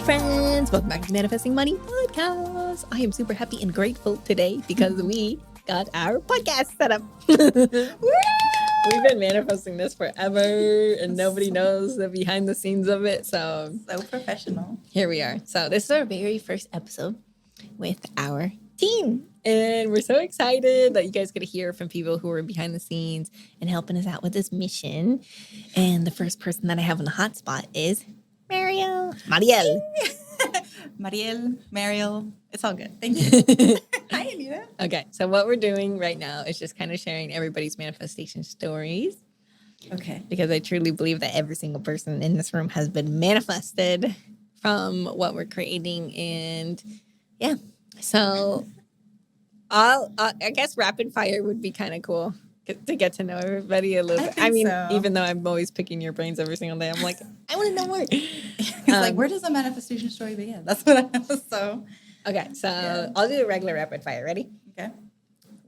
friends, welcome back to Manifesting Money Podcast. I am super happy and grateful today because we got our podcast set up. We've been manifesting this forever and nobody knows the behind the scenes of it. So professional. Here we are. So this is our very first episode with our team. And we're so excited that you guys get to hear from people who are behind the scenes and helping us out with this mission. And the first person that I have on the hot spot is Mariel. Mariel. It's all good. Thank you. Hi, Anita. Okay, so what we're doing right now is just kind of sharing everybody's manifestation stories. Okay. Because I truly believe that every single person in this room has been manifested from what we're creating. And yeah, so I guess rapid fire would be kind of cool to get to know everybody a little bit. I mean, so. Even though I'm always picking your brains every single day, I'm like, I want to know more. It's like, where does the manifestation story begin? That's what I was so. Okay, so yeah. I'll do a regular rapid fire. Ready? Okay.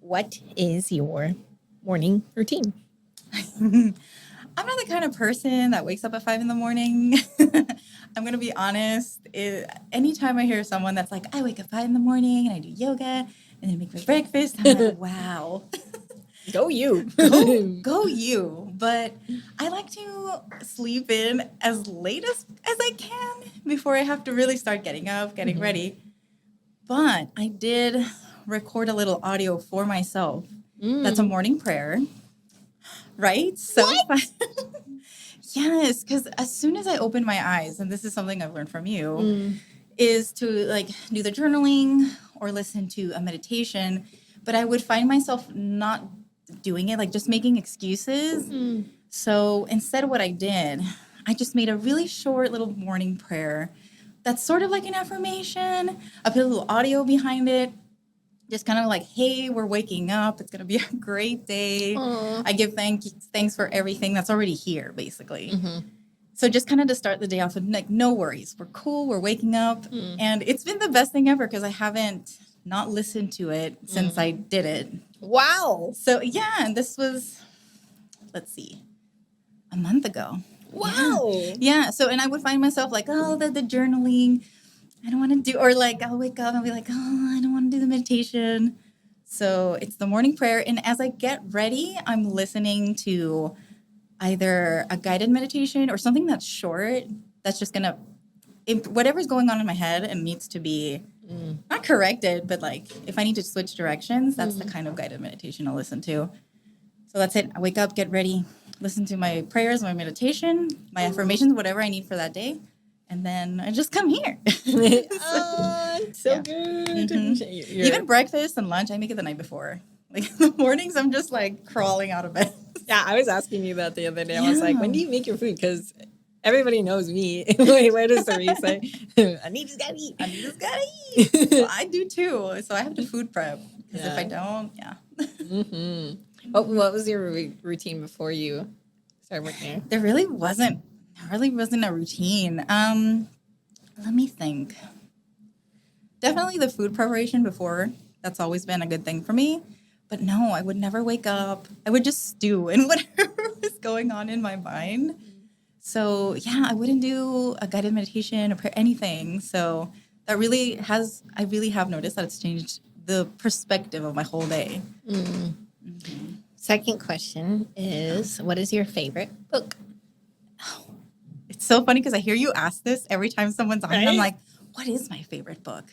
What is your morning routine? I'm not the kind of person that wakes up at 5 a.m. I'm going to be honest. Anytime I hear someone that's like, I wake up 5 a.m. and I do yoga and then make my breakfast, I'm like, wow. Go you. Go you. But I like to sleep in as late as I can before I have to really start getting up, getting ready. But I did record a little audio for myself. That's a morning prayer. Right? So yes, because as soon as I open my eyes, and this is something I've learned from you, is to like do the journaling or listen to a meditation. But I would find myself not doing it, like just making excuses. So instead of what I did, I just made a really short little morning prayer that's sort of like an affirmation. I put a little audio behind it. Just kind of like, hey, we're waking up. It's going to be a great day. Aww. I give thanks for everything that's already here, basically. So just kind of to start the day off with like, no worries. We're cool. We're waking up. And it's been the best thing ever because I haven't not listened to it since I did it. Wow. So, yeah, and this was, let's see, a month ago. Wow. Yeah. So, and I would find myself like, oh, the journaling. I don't want to do, or like I'll wake up and be like, oh, I don't want to do the meditation. So it's the morning prayer. And as I get ready, I'm listening to either a guided meditation or something that's short, that's just going to, whatever's going on in my head and needs to be not corrected, but like if I need to switch directions, that's the kind of guided meditation I'll listen to. So that's it. I wake up, get ready, listen to my prayers, my meditation, my affirmations, whatever I need for that day. And then I just come here. So good. Even breakfast and lunch, I make it the night before. Like in the mornings, I'm just like crawling out of bed. Yeah, I was asking you that the other day. I was like, when do you make your food? Because everybody knows me. Wait, what does Marie say? Anita's got to eat. Anita's got to eat. Well, I do too. So I have to food prep. Because if I don't, What was your routine before you started working there? There really wasn't a routine. Let me think. Definitely the food preparation before. That's always been a good thing for me. But no, I would never wake up. I would just stew in whatever was going on in my mind. So yeah, I wouldn't do a guided meditation or anything. So that really I really have noticed that it's changed the perspective of my whole day. Second question is, what is your favorite book? It's so funny because I hear you ask this every time someone's on. Right? I'm like, what is my favorite book?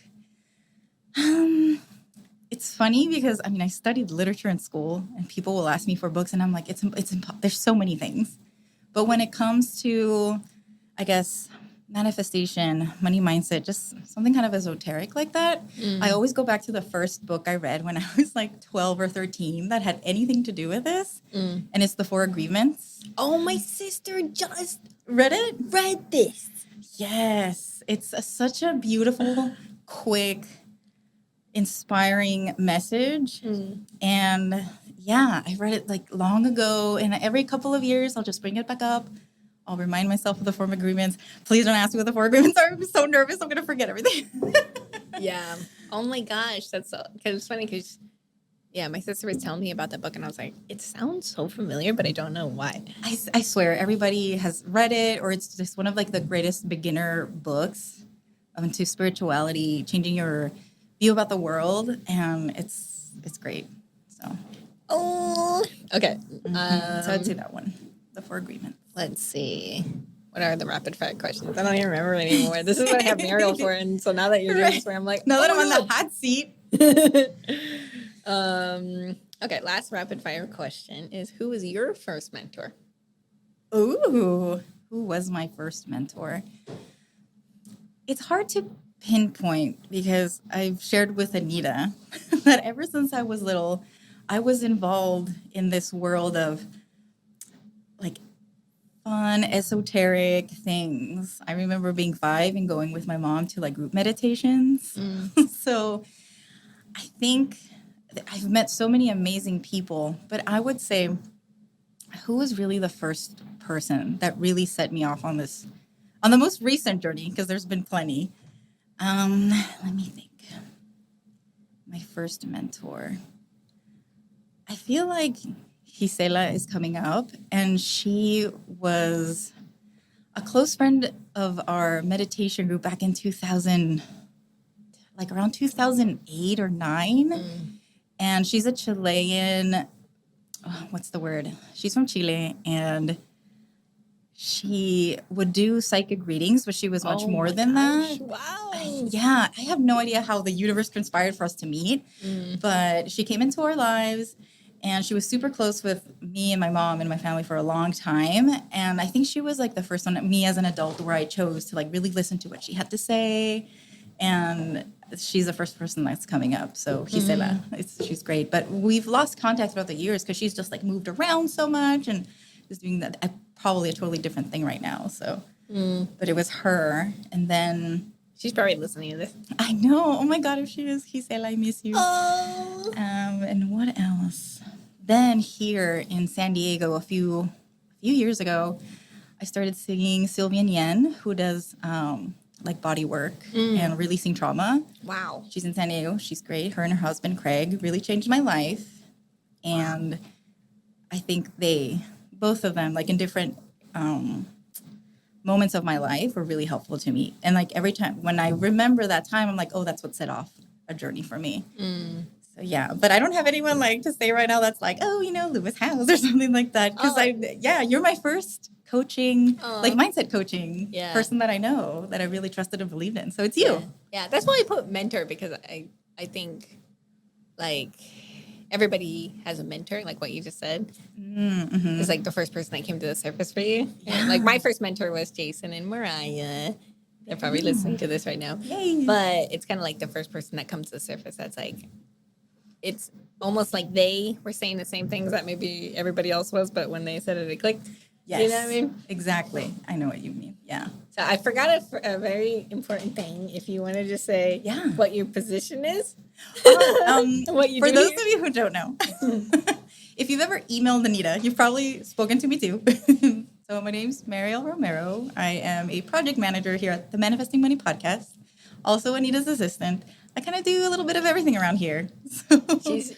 It's funny because I studied literature in school, and people will ask me for books, and I'm like, there's so many things. But when it comes to, I guess, manifestation, money mindset, just something kind of esoteric like that, I always go back to the first book I read when I was like 12 or 13 that had anything to do with this, and it's The 4 Agreements. Oh, my sister just read it? Read this. Yes. It's such a beautiful, quick, inspiring message. And yeah, I read it like long ago. And every couple of years, I'll just bring it back up. I'll remind myself of the 4 agreements. Please don't ask me what the 4 agreements are. I'm so nervous. I'm going to forget everything. Yeah. Oh my gosh. That's so, because it's funny because, yeah, my sister was telling me about that book and I was like, it sounds so familiar, but I don't know why. I swear everybody has read it, or it's just one of like the greatest beginner books into spirituality, changing your view about the world, and it's great. So, Okay. so I'd say that one, the 4 agreements. Let's see. What are the rapid fire questions? I don't even remember anymore. This is what I have Mariel for, and so now that you're doing this, where I'm like, now that I'm my on God. the hot seat. Okay, last rapid fire question is: who was your first mentor? Ooh, who was my first mentor? It's hard to pinpoint because I've shared with Anita that ever since I was little, I was involved in this world of like fun, esoteric things. I remember being 5 and going with my mom to like group meditations. So I think I've met so many amazing people, but I would say who was really the first person that really set me off on this, on the most recent journey, because there's been plenty. Let me think. My first mentor. I feel like Gisela is coming up, and she was a close friend of our meditation group back in 2000, like around 2008 or 9. And she's a Chilean, what's the word? She's from Chile, and she would do psychic readings, but she was much more than that. Wow. Yeah, I have no idea how the universe conspired for us to meet, but she came into our lives, and she was super close with me and my mom and my family for a long time. And I think she was like the first one, me as an adult, where I chose to like really listen to what she had to say. And she's the first person that's coming up. So Gisela, she's great. But we've lost contact throughout the years because she's just like moved around so much and is doing that probably a totally different thing right now. So, but it was her. And then she's probably listening to this. I know. Oh my God, if she is, Gisela, I miss you. Oh. And what else? Then here in San Diego, a few years ago, I started seeing Sylvia Yen, who does like body work and releasing trauma. Wow. She's in San Diego. She's great. Her and her husband, Craig, really changed my life. And I think both of them, like in different moments of my life, were really helpful to me. And like every time when I remember that time, I'm like, oh, that's what set off a journey for me. So yeah, but I don't have anyone like to say right now that's like, oh, Lewis House or something like that. Because you're my first coaching, like mindset coaching person that I know that I really trusted and believed in. So it's you. Yeah, that's why I put mentor, because I think like everybody has a mentor, like what you just said. It's like the first person that came to the surface for you. And like my first mentor was Jason and Mariah. They're probably listening to this right now. Yay. But it's kind of like the first person that comes to the surface that's like, it's almost like they were saying the same things that maybe everybody else was, but when they said it, it clicked. Yes. You know what I mean? Exactly. I know what you mean. Yeah. So I forgot a very important thing. If you want to just say what your position is. What you for do those here? of you who don't know, if you've ever emailed Anita, you've probably spoken to me too. So my name's Mariel Romero. I am a project manager here at the Manifesting Money podcast. Also Anita's assistant. I kind of do a little bit of everything around here. So.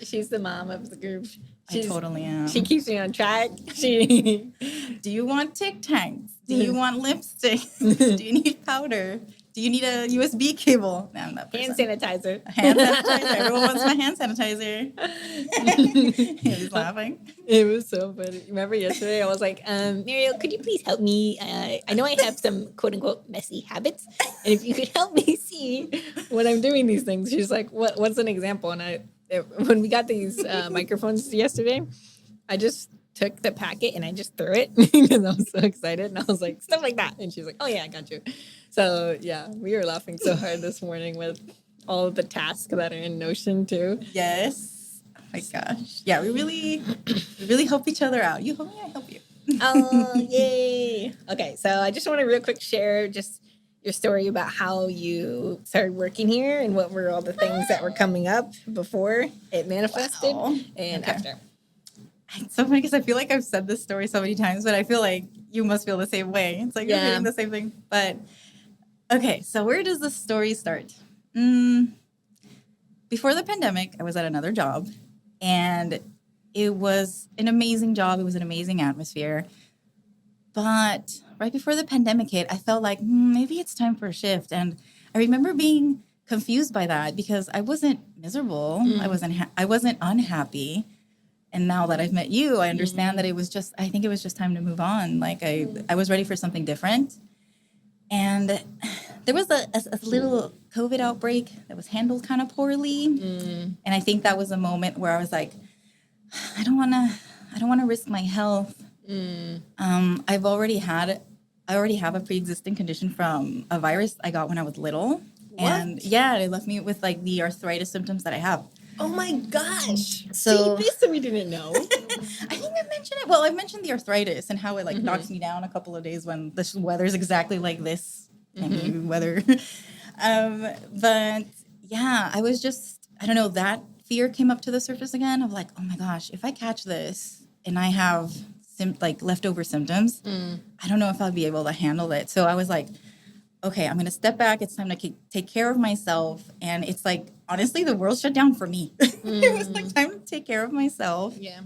She's the mom of the group. I totally am. She keeps me on track. Do you want Tic Tacs? Do you want lipstick? Do you need powder? Do you need a USB cable? No, I'm that person. Hand sanitizer. Hand sanitizer. Everyone wants my hand sanitizer. He was laughing. It was so funny. Remember yesterday I was like, Mariel, could you please help me? I know I have some quote unquote messy habits. And if you could help me see when I'm doing these things. She's like, what's an example? And when we got these microphones yesterday, I just took the packet and I just threw it because I was so excited. And I was like, stuff like that. And she's like, oh yeah, I got you. So yeah, we were laughing so hard this morning with all of the tasks that are in Notion too. Yes. Oh my gosh. Yeah, we really help each other out. You help me, I help you. Oh, yay. Okay, so I just want to real quick share just your story about how you started working here and what were all the things that were coming up before it manifested and after. It's so funny because I feel like I've said this story so many times, but I feel like you must feel the same way. It's like you're doing the same thing. But okay, so where does the story start? Before the pandemic, I was at another job, and it was an amazing job. It was an amazing atmosphere. But right before the pandemic hit, I felt like maybe it's time for a shift. And I remember being confused by that because I wasn't miserable. I wasn't unhappy. And now that I've met you, I understand that I think it was just time to move on. Like I was ready for something different. And there was a little COVID outbreak that was handled kind of poorly. And I think that was a moment where I was like, I don't want to risk my health. I already have a pre-existing condition from a virus I got when I was little. What? And yeah, it left me with like the arthritis symptoms that I have. Oh my gosh. So See, this we didn't know. I think I mentioned it. Well, I mentioned the arthritis and how it like knocks me down a couple of days when the weather's exactly like this weather. But yeah, I was just, I don't know, that fear came up to the surface again of like, oh my gosh, if I catch this and I have like leftover symptoms, I don't know if I'll be able to handle it. So I was like, okay, I'm going to step back. It's time to take care of myself. And it's like, honestly, the world shut down for me. It was like time to take care of myself. Yeah.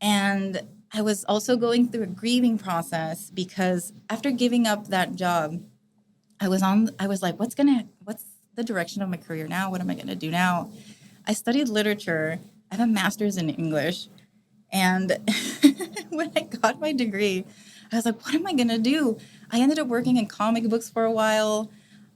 And I was also going through a grieving process because after giving up that job, I was like, what's the direction of my career now? What am I going to do now? I studied literature. I have a master's in English. And when I got my degree, I was like, what am I going to do? I ended up working in comic books for a while,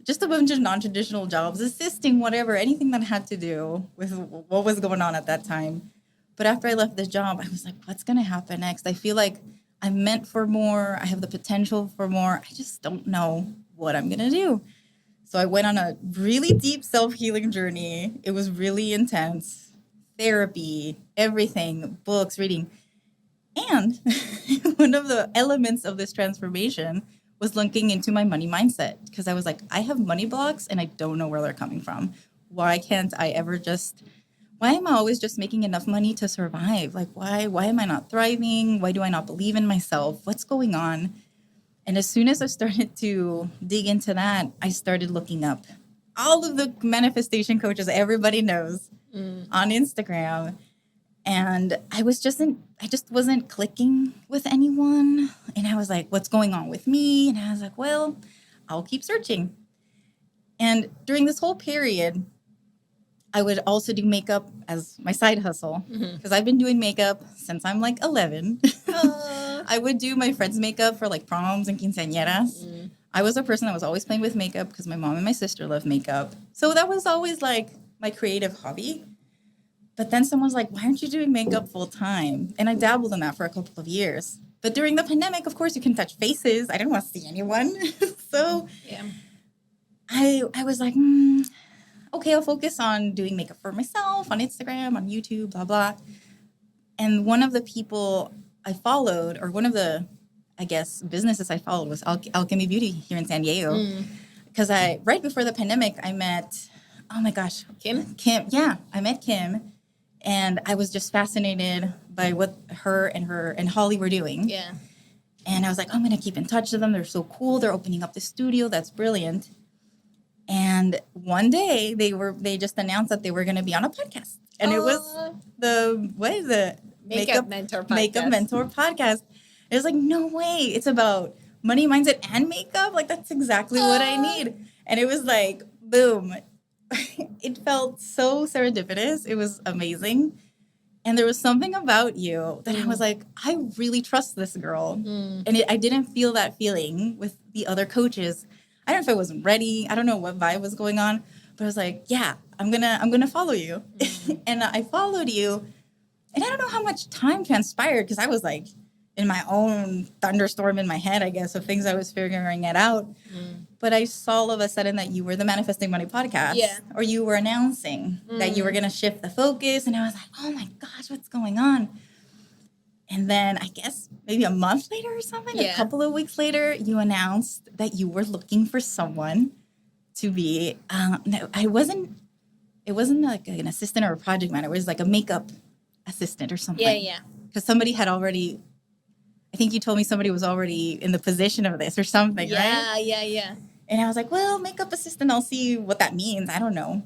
just a bunch of non-traditional jobs, assisting, whatever, anything that had to do with what was going on at that time. But after I left the job, I was like, what's going to happen next? I feel like I'm meant for more. I have the potential for more. I just don't know what I'm going to do. So I went on a really deep self-healing journey. It was really intense. Therapy, everything, books, reading. And one of the elements of this transformation was linking into my money mindset because I was like, I have money blocks and I don't know where they're coming from. Why am I always just making enough money to survive? Like, why am I not thriving? Why do I not believe in myself? What's going on? And as soon as I started to dig into that, I started looking up all of the manifestation coaches everybody knows on Instagram. And I just wasn't clicking with anyone. And I was like, what's going on with me? And I was like, well, I'll keep searching. And during this whole period, I would also do makeup as my side hustle because I've been doing makeup since I'm like 11. I would do my friends' makeup for like proms and quinceañeras. I was a person that was always playing with makeup because my mom and my sister love makeup. So that was always like my creative hobby. But then someone's like, why aren't you doing makeup full time? And I dabbled in that for a couple of years. But during the pandemic, of course, you can touch faces. I didn't want to see anyone. So yeah. I was like, okay, I'll focus on doing makeup for myself on Instagram, on YouTube, blah, blah. And one of the people I followed, or one of the, I guess, businesses I followed was Alchemy Beauty here in San Diego. Because right before the pandemic, I met, oh my gosh. Kim? Yeah, I met Kim. And I was just fascinated by what her and Holly were doing. Yeah. And I was like, I'm going to keep in touch with them. They're so cool. They're opening up the studio. That's brilliant. And one day they just announced that they were going to be on a podcast. And it was the Makeup Mentor podcast. It was like, no way. It's about money, mindset, and makeup. Like, that's exactly what I need. And it was like, boom. It felt so serendipitous. It was amazing. And there was something about you that I was like, I really trust this girl. And I didn't feel that feeling with the other coaches. I don't know if I wasn't ready. I don't know what vibe was going on. But I was like, yeah, I'm gonna follow you. And I followed you. And I don't know how much time transpired because I was like in my own thunderstorm in my head, I guess, of things I was figuring it out. But I saw all of a sudden that you were the Manifesting Money podcast. Yeah. Or you were announcing that you were going to shift the focus. And I was like, oh my gosh, what's going on? And then I guess maybe a month later or something, a couple of weeks later, you announced that you were looking for someone to be, it wasn't like an assistant or a project manager. It was like a makeup assistant or something. Yeah. Because somebody had already, I think you told me somebody was already in the position of this or something, right? Yeah. And I was like, well, makeup assistant, I'll see what that means. I don't know.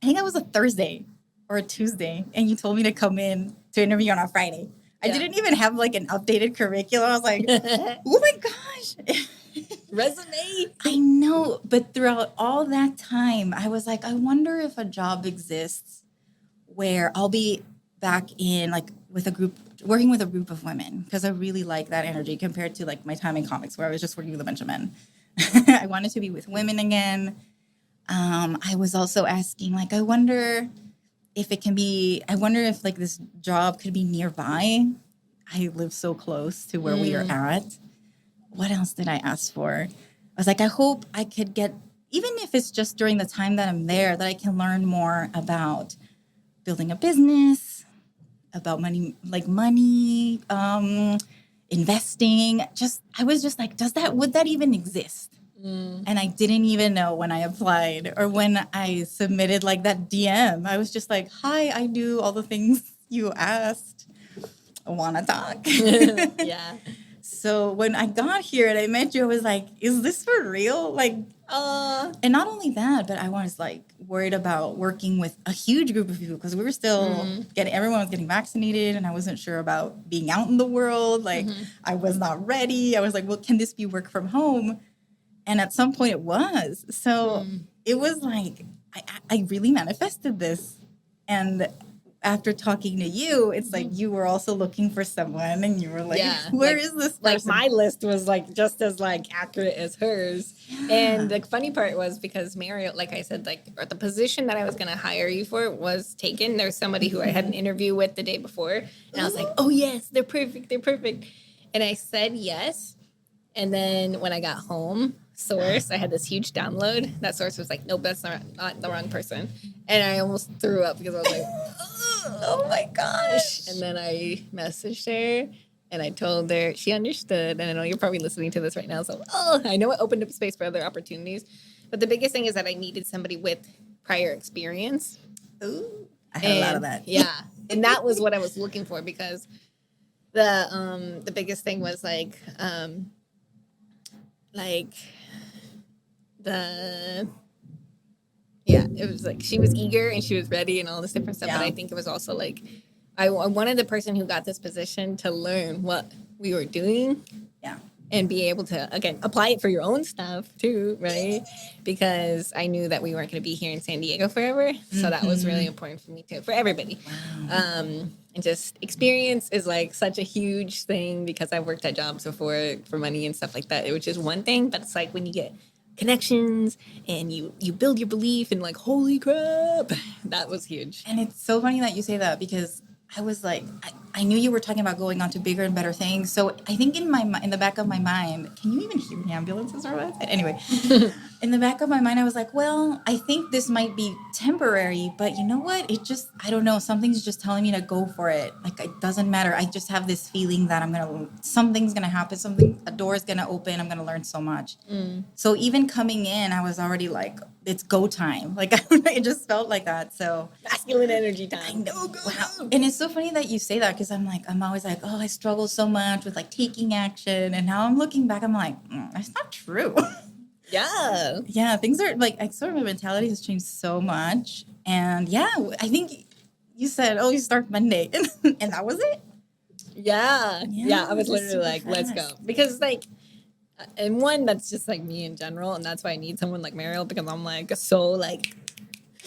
I think that was a Thursday or a Tuesday. And you told me to come in to interview on a Friday. I didn't even have like an updated curriculum. I was like, oh my gosh. resume. I know, but throughout all that time, I was like, I wonder if a job exists where I'll be back in like with a group, working with a group of women, because I really like that energy compared to like my time in comics where I was just working with a bunch of men. I wanted to be with women again. I was also asking, like, I wonder if it can be, I wonder if like this job could be nearby. I live so close to where we are at. What else did I ask for? I was like, I hope I could get, even if it's just during the time that I'm there, that I can learn more about building a business, about money, investing. I was just like, would that even exist? And I didn't even know when I applied or when I submitted like that DM. I was just like, hi, I do all the things you asked. I want to talk. Yeah. So when I got here and I met you, I was like, is this for real? Like, and not only that, but I was like worried about working with a huge group of people because we were still everyone was getting vaccinated and I wasn't sure about being out in the world. Like I was not ready. I was like, well, can this be work from home? And at some point it was. So it was like, I really manifested this. And after talking to you, it's like you were also looking for someone and you were like, where is this person? Like my list was like just as like accurate as hers. And the funny part was because Mario, like I said, like the position that I was going to hire you for was taken. There's somebody who I had an interview with the day before. And I was like, oh yes, they're perfect. They're perfect. And I said yes. And then when I got home, Source, I had this huge download. That Source was like, nope, that's not the wrong person. And I almost threw up because I was like, oh my gosh. And then I messaged her and I told her, she understood. And I know you're probably listening to this right now. So, I know it opened up space for other opportunities. But the biggest thing is that I needed somebody with prior experience. Ooh, I had a lot of that. Yeah. And that was what I was looking for because the biggest thing was it was like she was eager and she was ready and all this different stuff. But I think it was also like I wanted the person who got this position to learn what we were doing. Yeah. And be able to, again, apply it for your own stuff too, right? Because I knew that we weren't going to be here in San Diego forever. So that was really important for me too, for everybody. Wow. And just experience is like such a huge thing because I've worked at jobs before for money and stuff like that, which is one thing. But it's like when you get connections and you build your belief and like, holy crap, that was huge. And it's so funny that you say that because I was like, I knew you were talking about going on to bigger and better things. So I think in the back of my mind, can you even hear the ambulances or what? Anyway, in the back of my mind, I was like, well, I think this might be temporary, but you know what? I don't know. Something's just telling me to go for it. Like, it doesn't matter. I just have this feeling that something's going to happen. A door is going to open. I'm going to learn so much. So even coming in, I was already like, it's go time. Like, it just felt like that. So masculine energy time. I know. Wow. And it's so funny that you say that because I'm always like, oh, I struggle so much with like taking action. And now I'm looking back, I'm like, that's not true. Yeah. Yeah. Things are like, sort of my mentality has changed so much. And yeah, I think you said, oh, you start Monday. And that was it? Yeah. Yeah. I was literally like, fast. let's go. Because like, and one, that's just like me in general. And that's why I need someone like Mariel because I'm like, so like,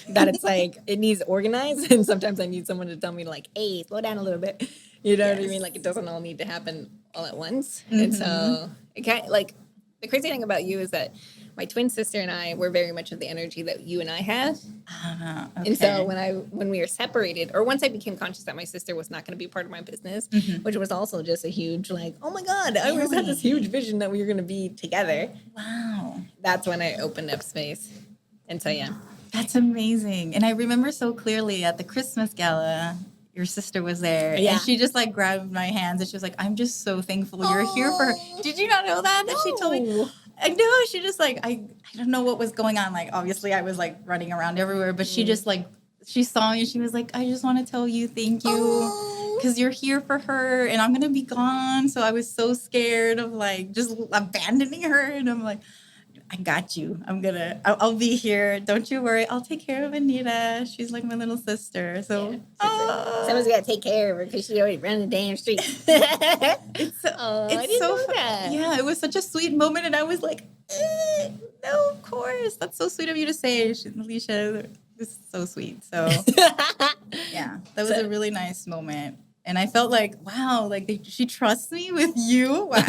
that it's like, it needs organized. And sometimes I need someone to tell me like, hey, slow down a little bit. You know what I mean? Like, it doesn't all need to happen all at once. And so, it can't, like, the crazy thing about you is that my twin sister and I were very much of the energy that you and I had. Okay. And so when we were separated, or once I became conscious that my sister was not going to be part of my business, which was also just a huge like, oh my God, I always had this huge vision that we were going to be together. Wow. That's when I opened up space. And so, yeah. That's amazing. And I remember so clearly at the Christmas gala, your sister was there. Yeah. And she just like grabbed my hands and she was like, I'm just so thankful you're here for her. Did you not know that? That she told me. I know. She just like, I don't know what was going on. Like, obviously I was like running around everywhere, but she just like, she saw me and she was like, I just want to tell you thank you because you're here for her and I'm going to be gone. So I was so scared of like just abandoning her. And I'm like, I got you. I'll be here. Don't you worry. I'll take care of Anita. She's like my little sister. So someone's got to take care of her because she already ran the damn street. It's so that. Yeah, it was such a sweet moment. And I was like, No, of course. That's so sweet of you to say, Alicia. This is so sweet. So, yeah, that was a really nice moment. And I felt like, wow, like she trusts me with you. Wow.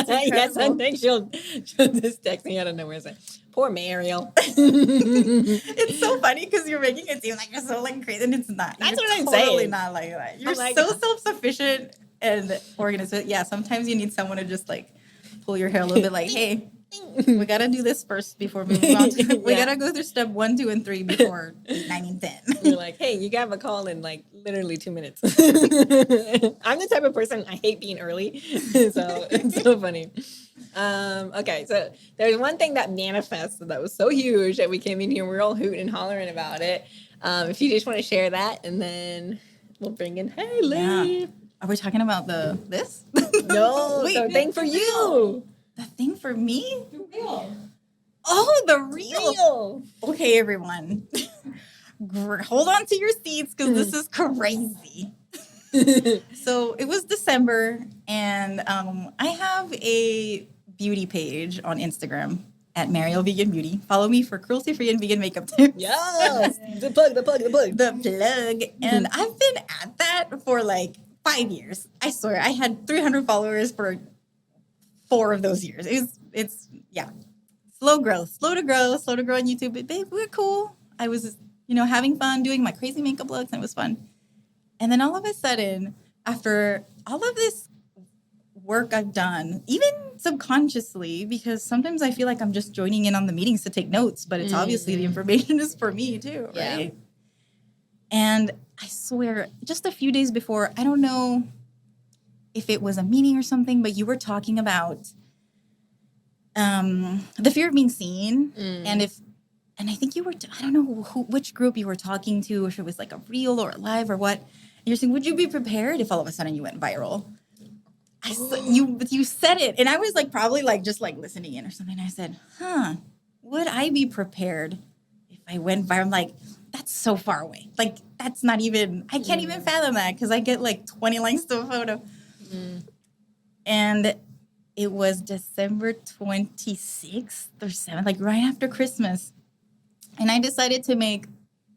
Yes, sometimes she'll just text me out of nowhere and say, poor Mariel. It's so funny because you're making it seem like you're so like crazy, and it's not. That's You're what I'm totally saying. not like that. You're like, so self-sufficient and organized. But yeah, sometimes you need someone to just like pull your hair a little bit like, hey, we gotta do this first before we move on. We gotta go through step 1, 2, and 3 before 8, 9, and 10. You're like, hey, you got a call in like literally 2 minutes. I'm the type of person, I hate being early. So it's so funny. Okay, so there's one thing that manifested that was so huge that we came in here, we're all hooting and hollering about it. If you just want to share that, and then we'll bring in Haley. Yeah. Are we talking about this? No, Wait, the thing for you. The thing for me? The real. Oh, the real. Real. Okay, everyone. Hold on to your seats because this is crazy. So it was December, and I have a beauty page on Instagram at Mariel Vegan Beauty. Follow me for cruelty-free and vegan makeup tips. Yes, the plug. The plug. And I've been at that for like 5 years. I swear, I had 300 followers for 4 of those years. It's slow to grow on YouTube. But babe, we're cool. I was, having fun doing my crazy makeup looks, and it was fun. And then all of a sudden, after all of this work I've done, even subconsciously, because sometimes I feel like I'm just joining in on the meetings to take notes, but it's obviously the information is for me too, right? Yeah. And I swear, just a few days before, I don't know if it was a meeting or something, but you were talking about the fear of being seen, and I think you were, I don't know which group you were talking to, if it was like a reel or a live or what. And you're saying, would you be prepared if all of a sudden you went viral? You said it. And I was like, probably like just like listening in or something. I said, would I be prepared if I went viral? I'm like, that's so far away. Like, that's not even, I can't even fathom that because I get like 20 likes to a photo. And it was December 26th or 7th, like right after Christmas. And I decided to make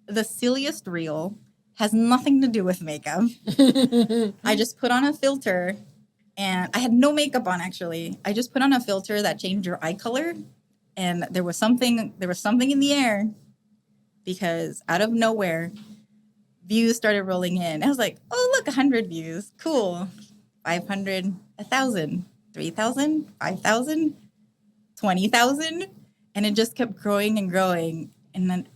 the silliest reel. Has nothing to do with makeup. I just put on a filter, and I had no makeup on, actually. I just put on a filter that changed your eye color, and there was something in the air, because out of nowhere, views started rolling in. I was like, oh, look, 100 views. Cool. 500, 1,000, 3,000, 5,000, 20,000. And it just kept growing and growing. And then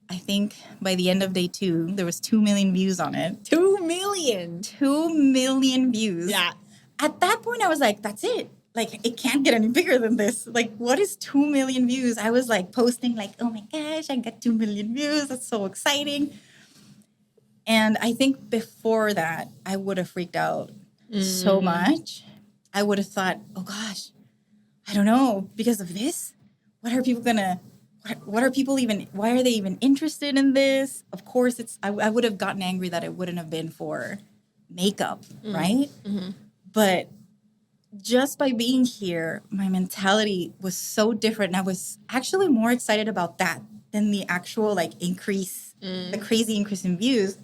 I think by the end of day 2, there was 2 million views on it. 2 million. 2 million views. Yeah. At that point, I was like, that's it. Like, it can't get any bigger than this. Like, what is 2 million views? I was like posting like, oh my gosh, I got 2 million views. That's so exciting. And I think before that, I would have freaked out so much. I would have thought, oh gosh, I don't know, because of this, what are people gonna, what are people even, why are they even interested in this? Of course, I would have gotten angry that it wouldn't have been for makeup, right? But just by being here, my mentality was so different. And I was actually more excited about that than the actual like increase, the crazy increase in views,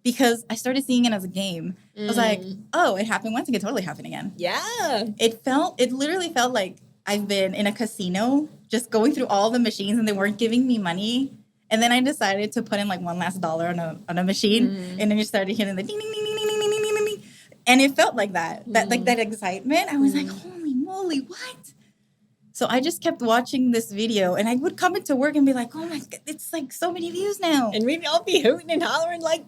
because I started seeing it as a game. I was like, oh, it happened once, it could totally happen again. Yeah. It literally felt like I've been in a casino just going through all the machines and they weren't giving me money. And then I decided to put in like one last dollar on a machine. And then you started hitting the ding, ding, ding, ding, ding, ding, ding, ding, ding. And it felt like that, like that excitement. I was like, holy moly, what? So I just kept watching this video, and I would come into work and be like, oh my God, it's like so many views now. And we'd all be hooting and hollering like,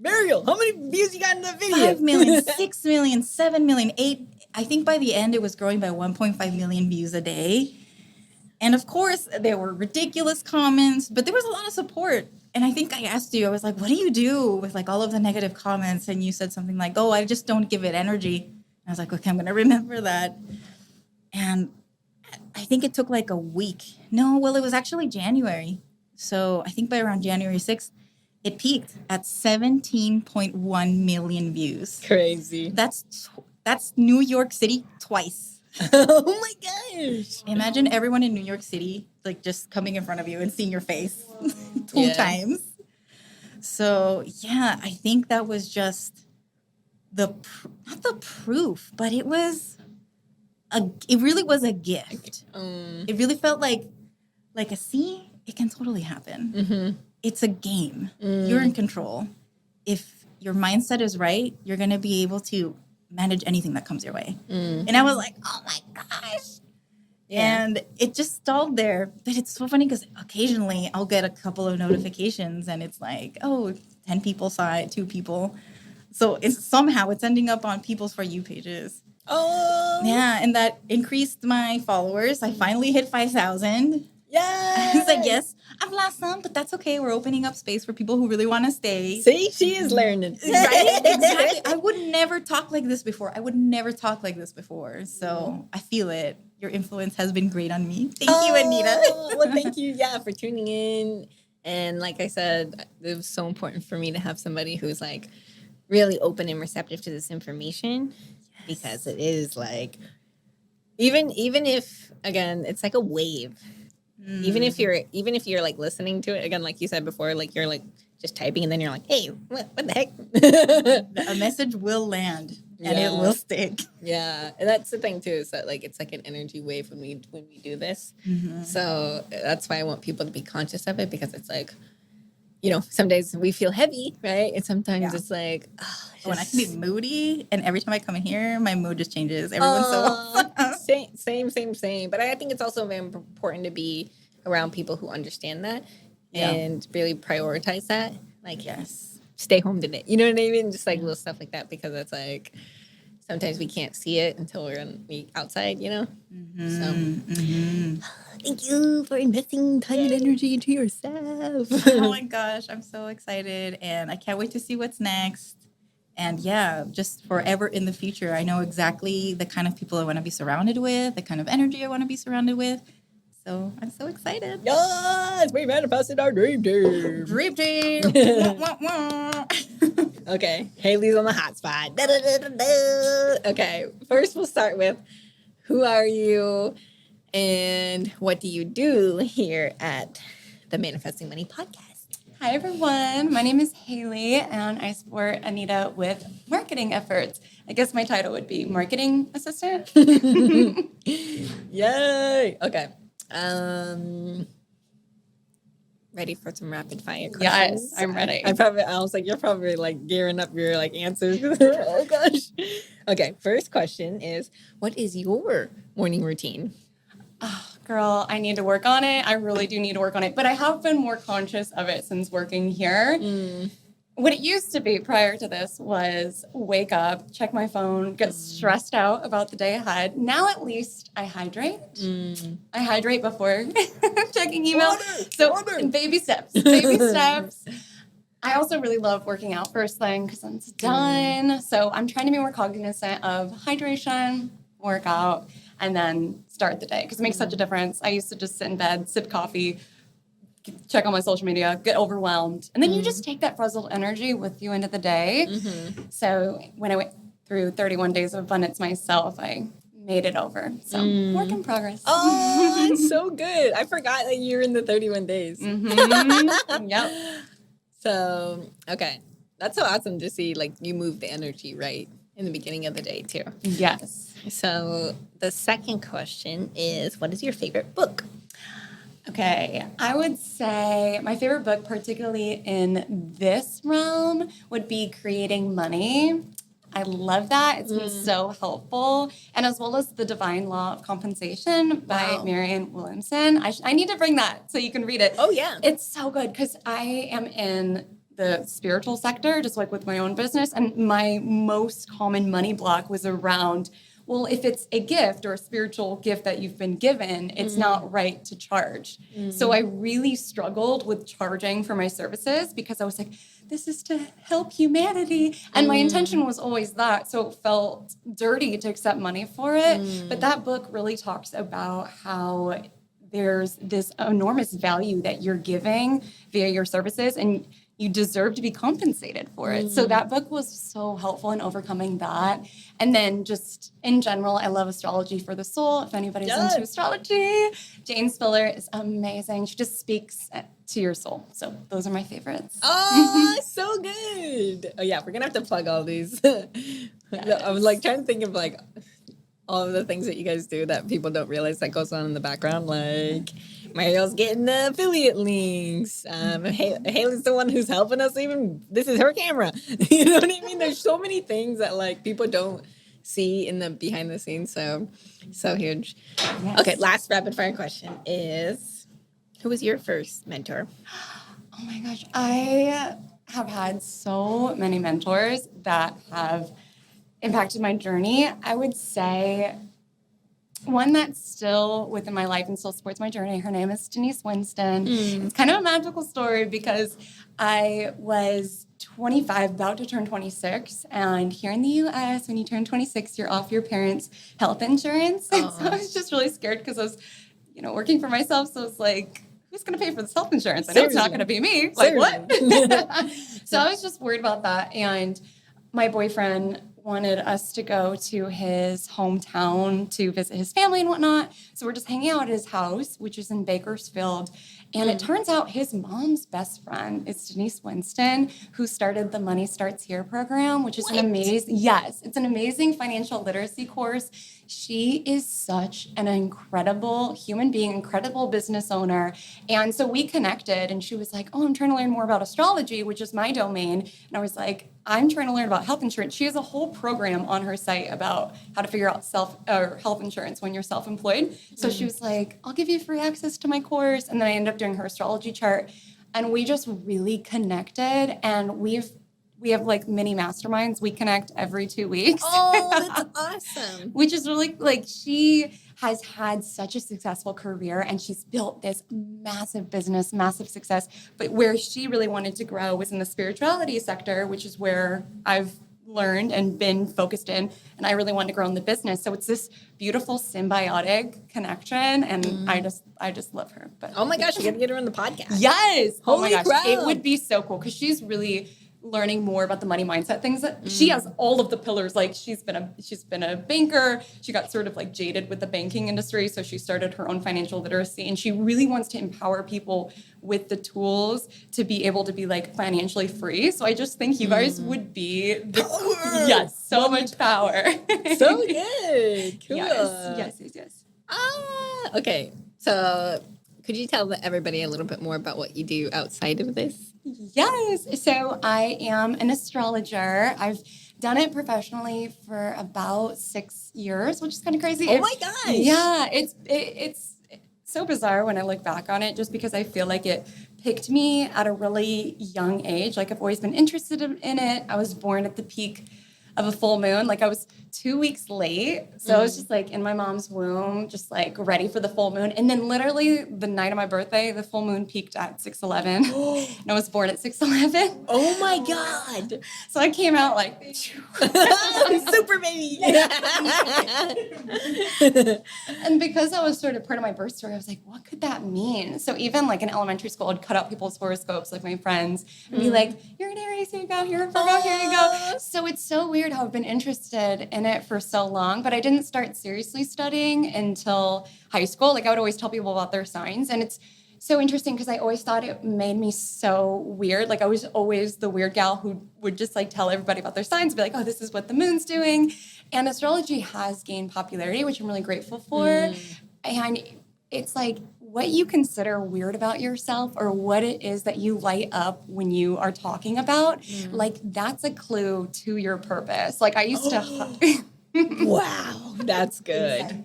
Mariel, how many views you got in the video? 5 million, 6 million, 7 million, 8. I think by the end, it was growing by 1.5 million views a day. And of course, there were ridiculous comments, but there was a lot of support. And I think I asked you, I was like, what do you do with like all of the negative comments? And you said something like, oh, I just don't give it energy. And I was like, okay, I'm going to remember that. And I think it took like a week. No, well, it was actually January. So I think by around January 6th, it peaked at 17.1 million views. Crazy. That's New York City twice. Oh my gosh. Imagine everyone in New York City, like just coming in front of you and seeing your face two times. So yeah, I think that was just not the proof, but it really was a gift. It really felt like it can totally happen. Mm-hmm. It's a game. You're in control. If your mindset is right, you're going to be able to manage anything that comes your way. And I was like, oh my gosh. Yeah. And it just stalled there. But it's so funny because occasionally I'll get a couple of notifications and it's like, oh, 10 people saw it, 2 people. So it's ending up on people's For You pages. Oh. Yeah, and that increased my followers. I finally hit 5,000. Yeah. It's like, yes, I've lost some, but that's okay. We're opening up space for people who really want to stay. See, she is learning. Right? Exactly. I would never talk like this before. So I feel it. Your influence has been great on me. Thank you, Anita. Well, thank you, for tuning in. And like I said, it was so important for me to have somebody who's like really open and receptive to this information, because it is like, even if, again, it's like a wave. Even if you're like listening to it, again, like you said before, like you're like just typing and then you're like, hey, what the heck? A message will land and it will stick. Yeah. And that's the thing too, is that like it's like an energy wave when we do this. So that's why I want people to be conscious of it, because it's like, some days we feel heavy, right? And sometimes it's like, when I can be moody, and every time I come in here, my mood just changes every once in a while. Same. But I think it's also very important to be around people who understand that and really prioritize that. Like, stay home today. You know what I mean? Just like little stuff like that, because it's like sometimes we can't see it until we're outside, So thank you for investing time and energy into yourself. Oh my gosh, I'm so excited, and I can't wait to see what's next. And just forever in the future, I know exactly the kind of people I want to be surrounded with, the kind of energy I want to be surrounded with. So I'm so excited. Yes, we manifested our dream team. Dream team. Wah, wah, wah. Okay, Haley's on the hot spot. Da, da, da, da, da. Okay, first we'll start with, who are you and what do you do here at the Manifesting Money podcast? Hi, everyone. My name is Haley, and I support Anita with marketing efforts. I guess my title would be marketing assistant. Yay! Okay. Ready for some rapid fire questions? Yes, I'm ready. I was like, you're probably like gearing up your like answers. Oh gosh. Okay, first question is, what is your morning routine? Oh, girl, I need to work on it. I really do need to work on it. But I have been more conscious of it since working here. What it used to be prior to this was wake up, check my phone, get stressed out about the day ahead. Now at least I hydrate. I hydrate before checking email. Water. Baby steps. I also really love working out first thing because then it's done. So I'm trying to be more cognizant of hydration, workout, and then start the day, because it makes such a difference. I used to just sit in bed, sip coffee, check on my social media, get overwhelmed. And then you just take that frazzled energy with you into the day. So when I went through 31 days of abundance myself, I made it over. So work in progress. Oh, that's so good. I forgot that you're in the 31 days. Yep. So, okay. That's so awesome to see, like, you move the energy right in the beginning of the day, too. Yes. So the second question is, what is your favorite book? Okay, I would say my favorite book, particularly in this realm, would be Creating Money. I love that. It's been so helpful. And as well as The Divine Law of Compensation by Marianne Williamson. I need to bring that so you can read it. Oh, yeah. It's so good because I am in the spiritual sector, just like with my own business. And my most common money block was around, well, if it's a gift or a spiritual gift that you've been given, it's not right to charge. So I really struggled with charging for my services because I was like, this is to help humanity. And my intention was always that. So it felt dirty to accept money for it. But that book really talks about how there's this enormous value that you're giving via your services. And you deserve to be compensated for it. So that book was so helpful in overcoming that. And then just in general, I love Astrology for the Soul. If anybody's into astrology, Jane Spiller is amazing. She just speaks to your soul. So those are my favorites. Oh, so good. Oh, yeah, we're going to have to plug all these. I was like trying to think of like all of the things that you guys do that people don't realize that goes on in the background. Like Mario's getting the affiliate links. Haley's the one who's helping us. Even this is her camera. You know what I mean? There's so many things that like people don't see in the behind the scenes. So huge. Yes. Okay, last rapid fire question is, who was your first mentor? Oh my gosh, I have had so many mentors that have impacted my journey. I would say one that's still within my life and still supports my journey, her name is Denise Winston. It's kind of a magical story because I was 25, about to turn 26, and here in the U.S., when you turn 26, you're off your parents' health insurance. And so I was just really scared because I was, working for myself, so it's like, who's going to pay for this health insurance? I know it's not going to be me. Like, what? So I was just worried about that, and my boyfriend wanted us to go to his hometown to visit his family and whatnot. So we're just hanging out at his house, which is in Bakersfield. And it turns out his mom's best friend is Denise Winston, who started the Money Starts Here program, which is an amazing financial literacy course. She is such an incredible human being, incredible business owner. And so we connected, and she was like, oh, I'm trying to learn more about astrology, which is my domain. And I was like, I'm trying to learn about health insurance. She has a whole program on her site about how to figure out health insurance when you're self-employed. So she was like, I'll give you free access to my course. And then I ended up doing her astrology chart. And we just really connected. And we have like mini masterminds. We connect every 2 weeks. Oh, that's awesome. Which is really like, she has had such a successful career and she's built this massive business, massive success. But where she really wanted to grow was in the spirituality sector, which is where I've learned and been focused in. And I really wanted to grow in the business. So it's this beautiful symbiotic connection. And I just love her. But oh my gosh, you got to get her on the podcast. Yes. Holy oh my gosh. crap. It would be so cool because she's really learning more about the money mindset things that she has all of the pillars. Like she's been a banker. She got sort of like jaded with the banking industry. So she started her own financial literacy and she really wants to empower people with the tools to be able to be like financially free. So I just think you guys would be so much power. So good. Cool. Yes. Okay. So could you tell everybody a little bit more about what you do outside of this? Yes. So I am an astrologer. I've done it professionally for about 6 years, which is kind of crazy. Oh my gosh. Yeah. It's so bizarre when I look back on it, just because I feel like it picked me at a really young age. Like I've always been interested in it. I was born at the peak of a full moon. Like I was 2 weeks late. So I was just like in my mom's womb, just like ready for the full moon. And then literally the night of my birthday, the full moon peaked at 6/11. And I was born at 6/11. Oh my God. So I came out like super baby. And because that was sort of part of my birth story, I was like, what could that mean? So even like in elementary school, I'd cut out people's horoscopes, like my friends, and be like, you're an Aries, here you go, you're a Virgo, here you go. So it's so weird how I've been interested in it for so long, but I didn't start seriously studying until high school. Like I would always tell people about their signs, and it's so interesting because I always thought it made me so weird. Like I was always the weird gal who would just like tell everybody about their signs, be like, oh, this is what the moon's doing. And astrology has gained popularity, which I'm really grateful for. And it's like what you consider weird about yourself or what it is that you light up when you are talking about, like that's a clue to your purpose. Like I used to... Wow, that's good.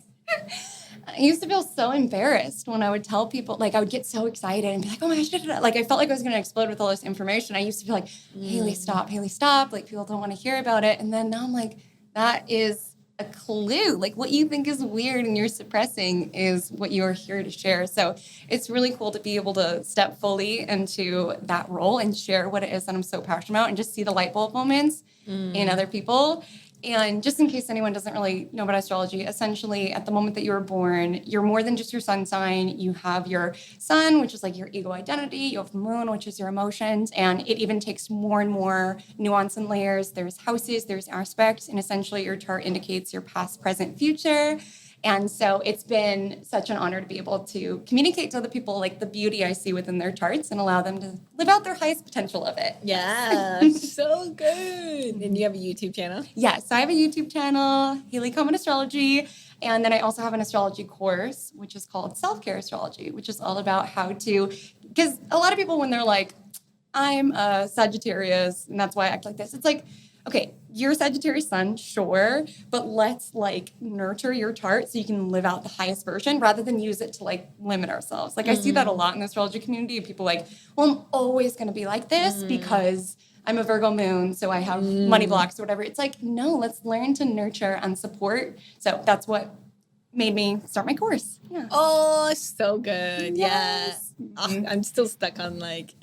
I used to feel so embarrassed when I would tell people, like I would get so excited and be like, oh my gosh, like I felt like I was going to explode with all this information. I used to be like, Haley, stop. Like people don't want to hear about it. And then now I'm like, that is a clue. Like what you think is weird and you're suppressing is what you're here to share. So it's really cool to be able to step fully into that role and share what it is that I'm so passionate about and just see the light bulb moments in other people. And just in case anyone doesn't really know about astrology, essentially at the moment that you were born, you're more than just your sun sign. You have your sun, which is like your ego identity. You have the moon, which is your emotions. And it even takes more and more nuance and layers. There's houses, there's aspects, and essentially your chart indicates your past, present, future. And so it's been such an honor to be able to communicate to other people like the beauty I see within their charts and allow them to live out their highest potential of it. Yeah, so good. And you have a YouTube channel? Yes, I have a YouTube channel, Haley Common Astrology. And then I also have an astrology course, which is called Self-Care Astrology, which is all about how to, because a lot of people when they're like, I'm a Sagittarius and that's why I act like this. It's like, okay, you're a Sagittarius sun, sure, but let's like nurture your chart so you can live out the highest version rather than use it to like limit ourselves. Like I see that a lot in the astrology community of people like, well, I'm always going to be like this because I'm a Virgo moon, so I have money blocks or whatever. It's like, no, let's learn to nurture and support. So that's what made me start my course. Yeah. Oh, so good. Yes. Yeah. Oh, I'm still stuck on like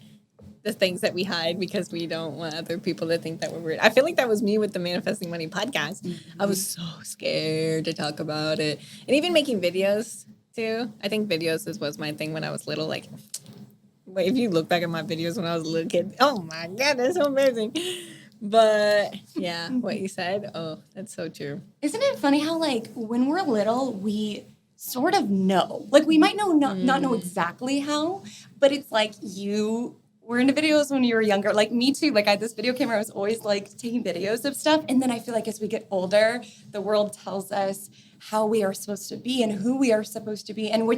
the things that we hide because we don't want other people to think that we're weird. I feel like that was me with the Manifesting Money podcast. I was so scared to talk about it. And even making videos too. I think videos was my thing when I was little. Like, wait, if you look back at my videos when I was a little kid, oh my God, that's so amazing. But yeah, what you said, oh, that's so true. Isn't it funny how like when we're little, we sort of know. Like we might know not know exactly how, but it's like you were into videos when you were younger. Like me too. Like I had this video camera. I was always like taking videos of stuff. And then I feel like as we get older, the world tells us how we are supposed to be and who we are supposed to be. And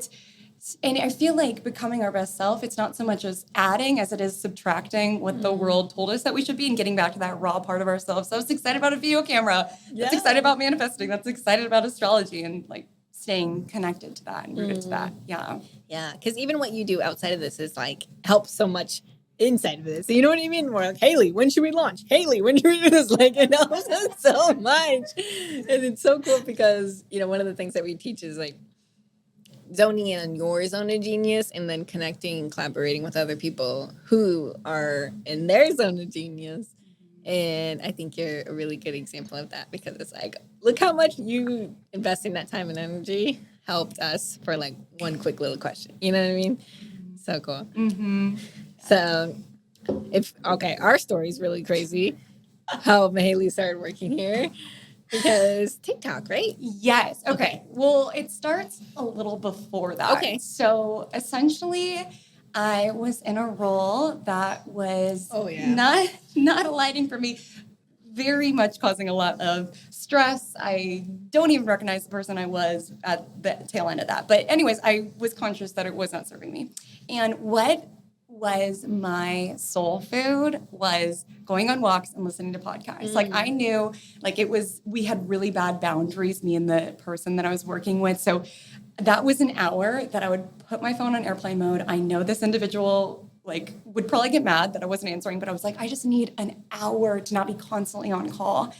I feel like becoming our best self, it's not so much as adding as it is subtracting what the world told us that we should be and getting back to that raw part of ourselves. So I was excited about a video camera. Yeah. That's excited about manifesting. That's excited about astrology and like staying connected to that and rooted to that. Yeah. Yeah, because even what you do outside of this is like helps so much inside of this. You know what I mean? We're like, Haley, when should we launch? Haley, when should we do this? Like, it helps us so much. And it's so cool because, you know, one of the things that we teach is like zoning in on your zone of genius and then connecting and collaborating with other people who are in their zone of genius. And I think you're a really good example of that because it's like, look how much you investing that time and energy helped us for like one quick little question. You know what I mean? So cool. Mm-hmm. So our story's really crazy. How Mahaley started working here because TikTok, right? Yes. Okay. Well, it starts a little before that. Okay. So essentially, I was in a role that was not aligning for me, very much causing a lot of stress. I don't even recognize the person I was at the tail end of that. But anyways, I was conscious that it was not serving me. And what was my soul food was going on walks and listening to podcasts. Like I knew like we had really bad boundaries, me and the person that I was working with. So that was an hour that I would put my phone on airplane mode. I know this individual like would probably get mad that I wasn't answering, but I was like, I just need an hour to not be constantly on call.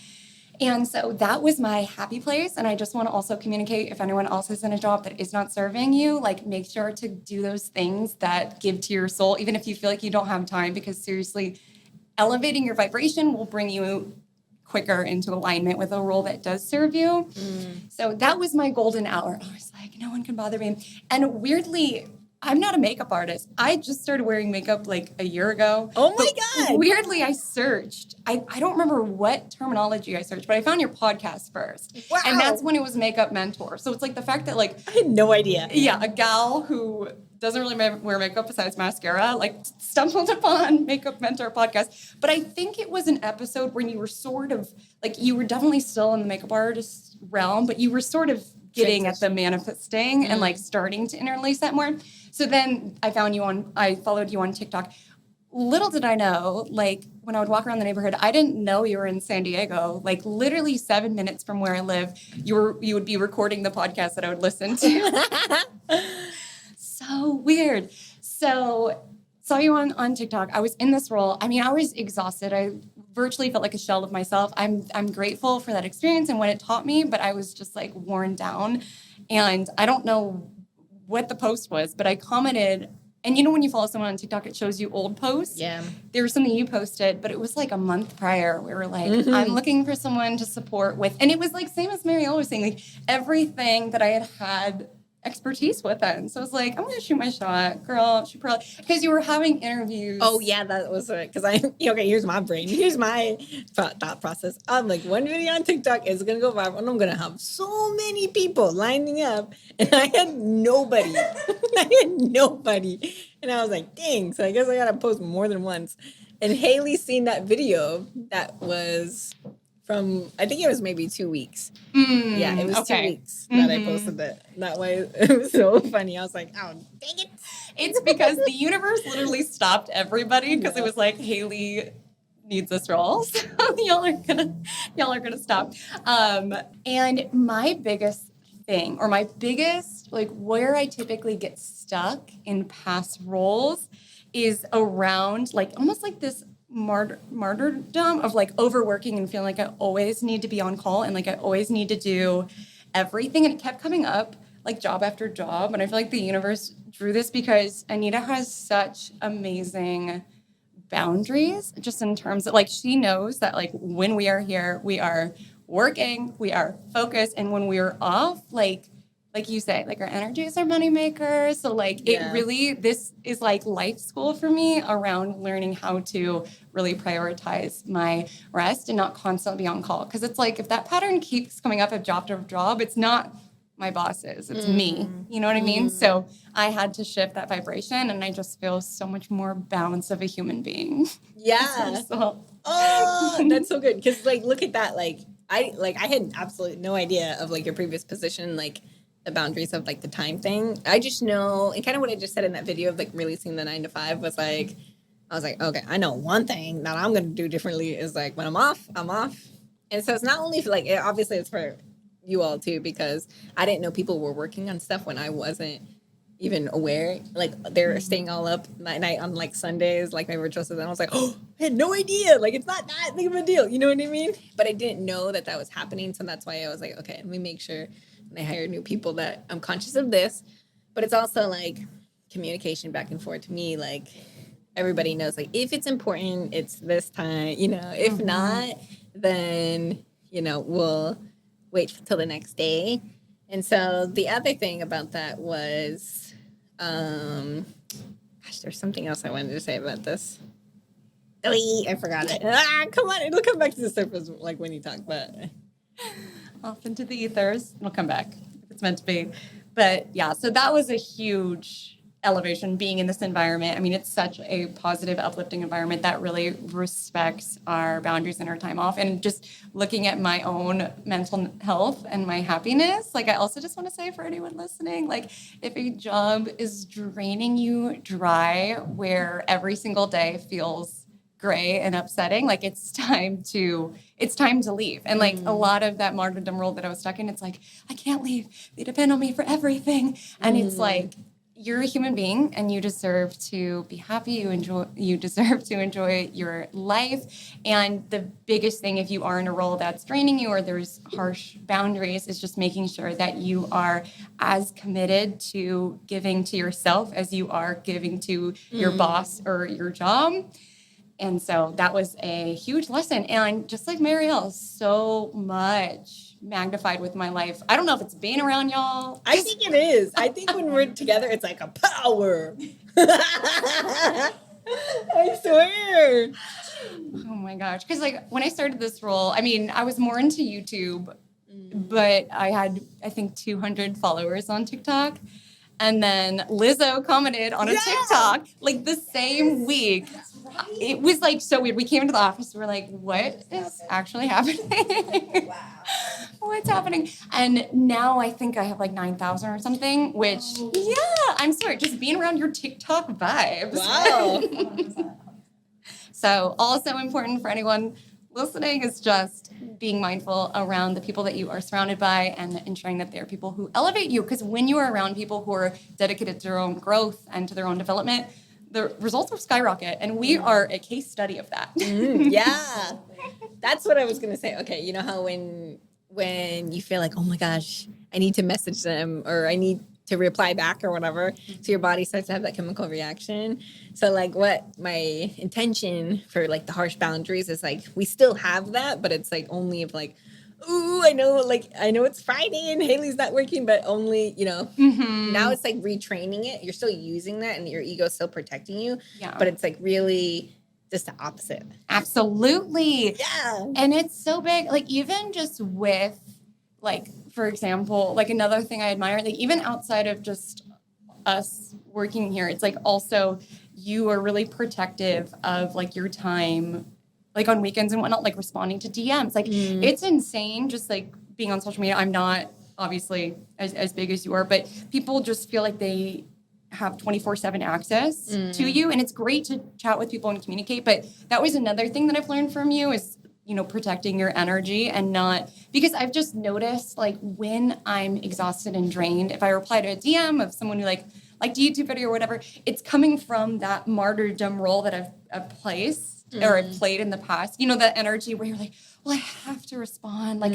And so that was my happy place. And I just want to also communicate if anyone else is in a job that is not serving you, like make sure to do those things that give to your soul, even if you feel like you don't have time, because seriously, elevating your vibration will bring you quicker into alignment with a role that does serve you. So that was my golden hour. I was like, no one can bother me. And weirdly, I'm not a makeup artist. I just started wearing makeup like a year ago. Oh my God. Weirdly, I searched. I don't remember what terminology I searched, but I found your podcast first. Wow. And that's when it was Makeup Mentor. So it's like the fact that like, I had no idea. yeah, a gal who doesn't really wear makeup besides mascara, like stumbled upon Makeup Mentor podcast. But I think it was an episode where you were sort of like, you were definitely still in the makeup artist realm, but you were sort of getting at the manifesting and like starting to interlace that more. So then I followed you on TikTok. Little did I know, like when I would walk around the neighborhood, I didn't know you were in San Diego. Like literally 7 minutes from where I live, you would be recording the podcast that I would listen to. So weird. So saw you on TikTok. I was in this role. I mean, I was exhausted. I virtually felt like a shell of myself. I'm grateful for that experience and what it taught me, but I was just like worn down. And I don't know what the post was, but I commented And you know when you follow someone on TikTok, it shows you old posts? Yeah. There was something you posted, but it was like a month prior. We were like, I'm looking for someone to support with. And it was like, same as Marielle was saying, like everything that I had expertise with it. And so I was like, I'm going to shoot my shot. Girl, she probably, because you were having interviews. Oh, yeah, that was it. Because okay, here's my brain. Here's my thought process. I'm like, one video on TikTok is going to go viral, and I'm going to have so many people lining up. And I had nobody. And I was like, dang. So I guess I got to post more than once. And Haley seen that video that was from, I think it was maybe 2 weeks. Yeah, it was 2 weeks that I posted it. That way, it was so funny. I was like, oh, dang it. It's because the universe literally stopped everybody because it was like, Haley needs this role. So y'all are gonna stop. And my biggest thing, or my biggest, like where I typically get stuck in past roles is around like almost like this martyrdom of like overworking and feeling like I always need to be on call and like I always need to do everything. And it kept coming up like job after job. And I feel like the universe drew this because Anita has such amazing boundaries just in terms of like she knows that like when we are here, we are working, we are focused. And when we are off, like you say, like our energy is our moneymaker. So like it really, this is like life school for me around learning how to really prioritize my rest and not constantly be on call. Because it's like if that pattern keeps coming up of job to job, it's not my bosses, it's me. You know what I mean? So I had to shift that vibration and I just feel so much more balanced of a human being. Yeah. Oh, that's so good. Because like look at that. I had absolutely no idea of like your previous position, like the boundaries of like the time thing. I just know, and kind of what I just said in that video of like releasing the 9 to 5 was like, I was like, okay, I know one thing that I'm going to do differently is like when I'm off. And so it's not only for like, obviously it's for you all too, because I didn't know people were working on stuff when I wasn't even aware. Like they're staying all up night on like Sundays, like my virtual assistant. I was like, oh, I had no idea. Like it's not that big of a deal. You know what I mean? But I didn't know that was happening. So that's why I was like, okay, let me make sure when I hire new people that I'm conscious of this. But it's also like communication back and forth to me. Like everybody knows, like if it's important, it's this time. You know, if not, then you know we'll wait till the next day. And so the other thing about that was, gosh, there's something else I wanted to say about this. Oh, I forgot it. Come on, it'll come back to the surface like when you talk, but off into the ethers. It'll come back if it's meant to be. But yeah, so that was a huge elevation being in this environment. I mean, it's such a positive, uplifting environment that really respects our boundaries and our time off. And just looking at my own mental health and my happiness, like I also just want to say for anyone listening, like if a job is draining you dry, where every single day feels gray and upsetting, like it's time to leave. And like a lot of that martyrdom role that I was stuck in, it's like, I can't leave. They depend on me for everything. And it's like, you're a human being and you deserve to be happy. You deserve to enjoy your life. And the biggest thing, if you are in a role that's draining you or there's harsh boundaries, is just making sure that you are as committed to giving to yourself as you are giving to your boss or your job. And so that was a huge lesson. And just like Marielle, so much magnified with my life. I don't know if it's being around y'all. I think it is. I think when we're together, it's like a power. I swear. Oh my gosh. Because like when I started this role, I mean, I was more into YouTube, but I had, I think, 200 followers on TikTok. And then Lizzo commented on a TikTok like the same week. It was like so weird. We came into the office. We were like, what is actually happening? Wow. What's happening? And now I think I have like 9,000 or something, which, I'm sorry, just being around your TikTok vibes. Wow. So also important for anyone listening is just being mindful around the people that you are surrounded by and ensuring that they're people who elevate you. Because when you are around people who are dedicated to their own growth and to their own development, the results will skyrocket. And we are a case study of that. Yeah. That's what I was going to say. Okay, you know how when you feel like, oh my gosh, I need to message them or I need to reply back or whatever. So your body starts to have that chemical reaction. So like what my intention for like the harsh boundaries is like, we still have that, but it's like only if like, ooh, I know it's Friday and Haley's not working, but only, now it's like retraining it. You're still using that and your ego's still protecting you. Yeah. But it's like really just the opposite. Absolutely. Yeah. And it's so big. Like even just with like, for example, like another thing I admire, like even outside of just us working here, it's like also you are really protective of like your time, like on weekends and whatnot, like responding to DMs. Like it's insane just like being on social media. I'm not obviously as big as you are, but people just feel like they have 24/7 access to you. And it's great to chat with people and communicate. But that was another thing that I've learned from you is, protecting your energy and not, because I've just noticed like when I'm exhausted and drained, if I reply to a DM of someone who liked a YouTube video or whatever, it's coming from that martyrdom role that I've placed or I've played in the past. That energy where you're like, well, I have to respond. Like,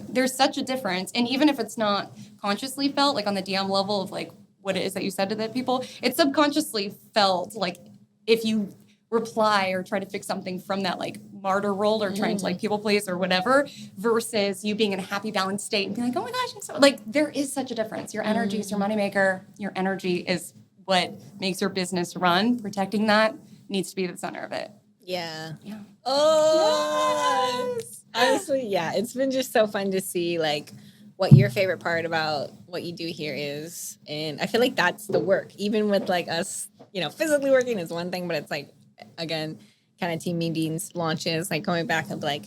there's such a difference. And even if it's not consciously felt, like on the DM level of like what it is that you said to the people, it's subconsciously felt like if you reply or try to fix something from that like martyr role or trying to like people please or whatever versus you being in a happy balanced state and being like, oh my gosh, I'm so like there is such a difference. Your energy is your moneymaker. Your energy is what makes your business run. Protecting that needs to be the center of it. Yeah. Yeah. Oh, yes. Honestly, yeah. It's been just so fun to see like what your favorite part about what you do here is. And I feel like that's the work. Even with like us, physically working is one thing, but it's like, again, kind of team meetings, launches, like going back and like,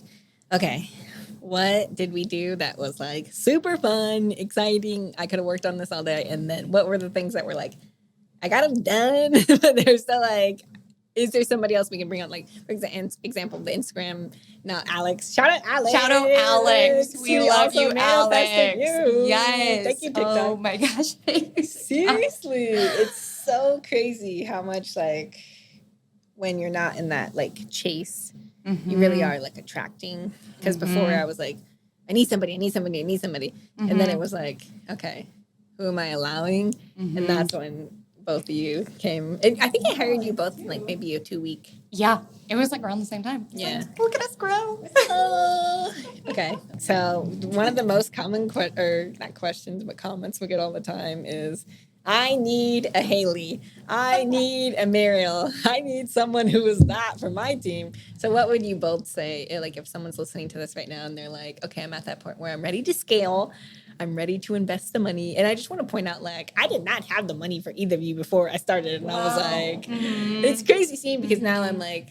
okay, what did we do that was like super fun, exciting? I could have worked on this all day. And then what were the things that were like, I got them done, but they're still like, is there somebody else we can bring on? Like, for example, the Instagram, now Alex. Shout out Alex. Shout out Alex. We love also you, Alex. You. Yes. Thank you, TikTok. Oh my gosh. Seriously. It's so crazy how much like when you're not in that like chase, you really are like attracting. Because before I was like, I need somebody. And then it was like, okay, who am I allowing? And that's when both of you came. And I think I hired you both in like maybe a 2-week. Yeah. It was like around the same time. Yeah. Like, look at us grow. Okay. So one of the most common not questions, but comments we get all the time is, I need a Haley. I need a Mariel. I need someone who is that for my team. So what would you both say, like if someone's listening to this right now and they're like, okay, I'm at that point where I'm ready to scale. I'm ready to invest the money. And I just want to point out, like, I did not have the money for either of you before I started. And I was like, it's crazy seeing because now I'm like,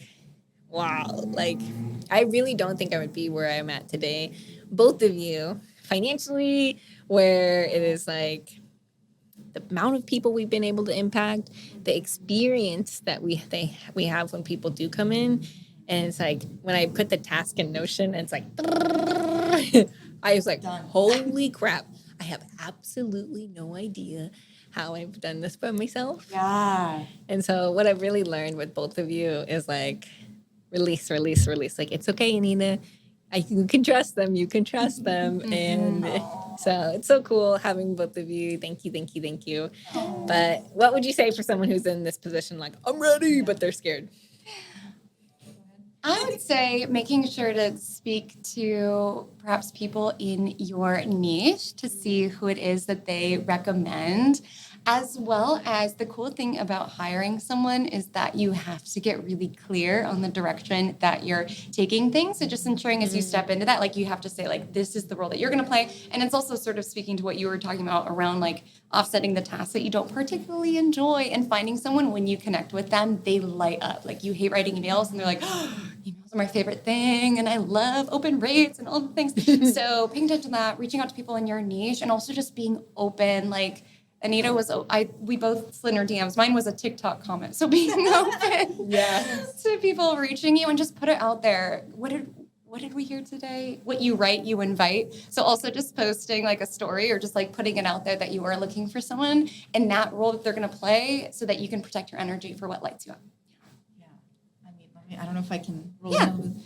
wow. Like, I really don't think I would be where I'm at today. Both of you, financially, where it is like, the amount of people we've been able to impact, the experience that we have when people do come in. And it's like, when I put the task in Notion, it's like, I was like, holy crap. I have absolutely no idea how I've done this by myself. Yeah. And so what I've really learned with both of you is like, release. Like, it's okay, Anita. You can trust them. And so it's so cool having both of you. Thank you. But what would you say for someone who's in this position, like, I'm ready, but they're scared? I would say making sure to speak to perhaps people in your niche to see who it is that they recommend, as well as the cool thing about hiring someone is that you have to get really clear on the direction that you're taking things. So just ensuring as you step into that, like you have to say like, this is the role that you're going to play. And it's also sort of speaking to what you were talking about around like offsetting the tasks that you don't particularly enjoy and finding someone when you connect with them, they light up. Like you hate writing emails and they're like, oh, emails are my favorite thing. And I love open rates and all the things. So paying attention to that, reaching out to people in your niche and also just being open. Like Anita we both slid in her DMs. Mine was a TikTok comment. So being open to people reaching you and just put it out there. What did we hear today? What you write, you invite. So also just posting like a story or just like putting it out there that you are looking for someone in that role that they're going to play so that you can protect your energy for what lights you up. Yeah. I don't know if I can roll in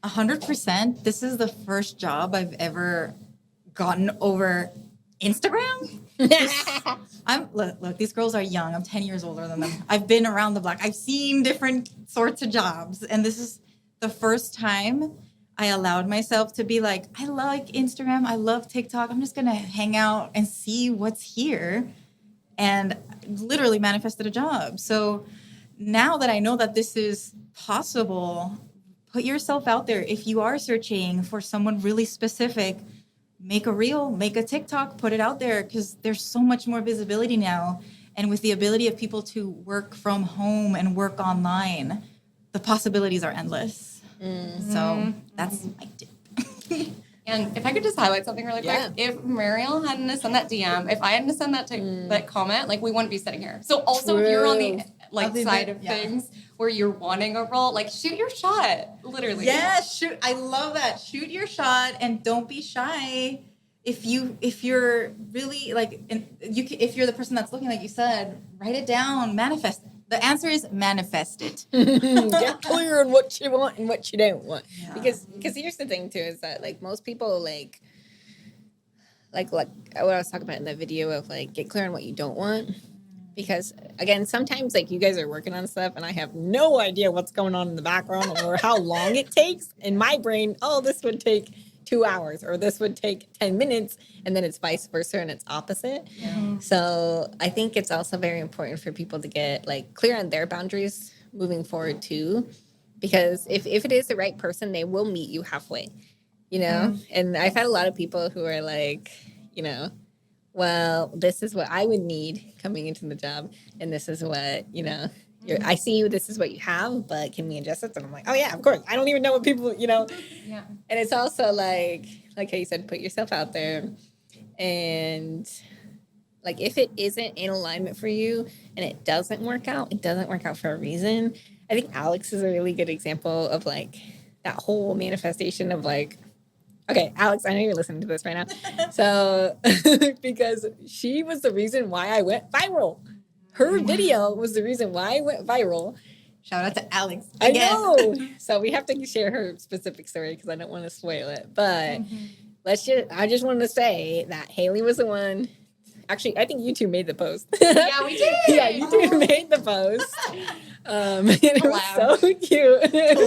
100%. This is the first job I've ever gotten over Instagram? Look, these girls are young. I'm 10 years older than them. I've been around the block. I've seen different sorts of jobs. And this is the first time I allowed myself to be like, I like Instagram. I love TikTok. I'm just going to hang out and see what's here. And literally manifested a job. So now that I know that this is possible, put yourself out there. If you are searching for someone really specific, make a reel, make a TikTok, put it out there, because there's so much more visibility now. And with the ability of people to work from home and work online, the possibilities are endless. So that's my tip. And if I could just highlight something really quick, if Mariel hadn't sent that DM, if I hadn't sent that comment, like we wouldn't be sitting here. So also if you're on the side of things where you're wanting a role, like shoot your shot, literally. Yeah, shoot. I love that. Shoot your shot and don't be shy. If you're really like, if you're the person that's looking, like you said, write it down, manifest it. The answer is manifest it. Get clear on what you want and what you don't want. Yeah. Because here's the thing too, is that like most people like what I was talking about in the video of like get clear on what you don't want. Because again, sometimes like you guys are working on stuff and I have no idea what's going on in the background or how long it takes. In my brain, this would take 2 hours or this would take 10 minutes, and then it's vice versa and it's opposite. Yeah. So I think it's also very important for people to get like clear on their boundaries moving forward too, because if it is the right person, they will meet you halfway, you know? And I've had a lot of people who are like, you know, well, this is what I would need coming into the job, and this is what, you know, I see you, this is what you have, but can we adjust it? And I'm like, oh yeah, of course. I don't even know what people, you know. Yeah. And it's also like how you said, put yourself out there. And like if it isn't in alignment for you and it doesn't work out, it doesn't work out for a reason. I think Alex is a really good example of like that whole manifestation of like, okay, Alex, I know you're listening to this right now. So because she was the reason why I went viral. Her video was the reason why I went viral. Shout out to Alex. Again. I know. So we have to share her specific story because I don't want to spoil it. But I just wanted to say that Haley was the one. Actually, I think you two made the post. Yeah, we did. Yeah, you two made the post. And it was so cute. It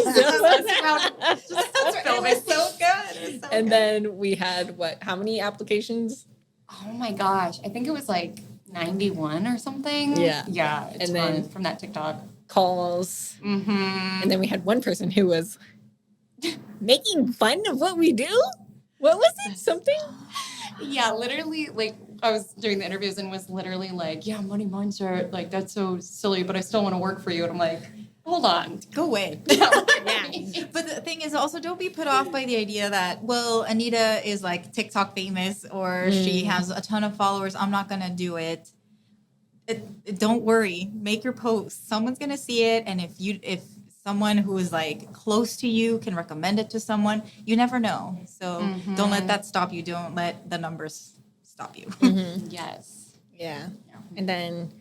was so good. And then we had how many applications? Oh my gosh. I think it was like 91 or something. Yeah. Yeah. And then from that TikTok. Calls. And then we had one person who was making fun of what we do. What was it? Something? Yeah, literally, like, I was doing the interviews and was literally like, yeah, money mindset, like, that's so silly, but I still want to work for you. And I'm like, hold on. Go away. But the thing is also, don't be put off by the idea that, well, Anita is like TikTok famous or she has a ton of followers. I'm not going to do it. Don't worry. Make your post. Someone's going to see it. And if someone who is like close to you can recommend it to someone, you never know. So don't let that stop you. Don't let the numbers stop you. Yes. Yeah. And then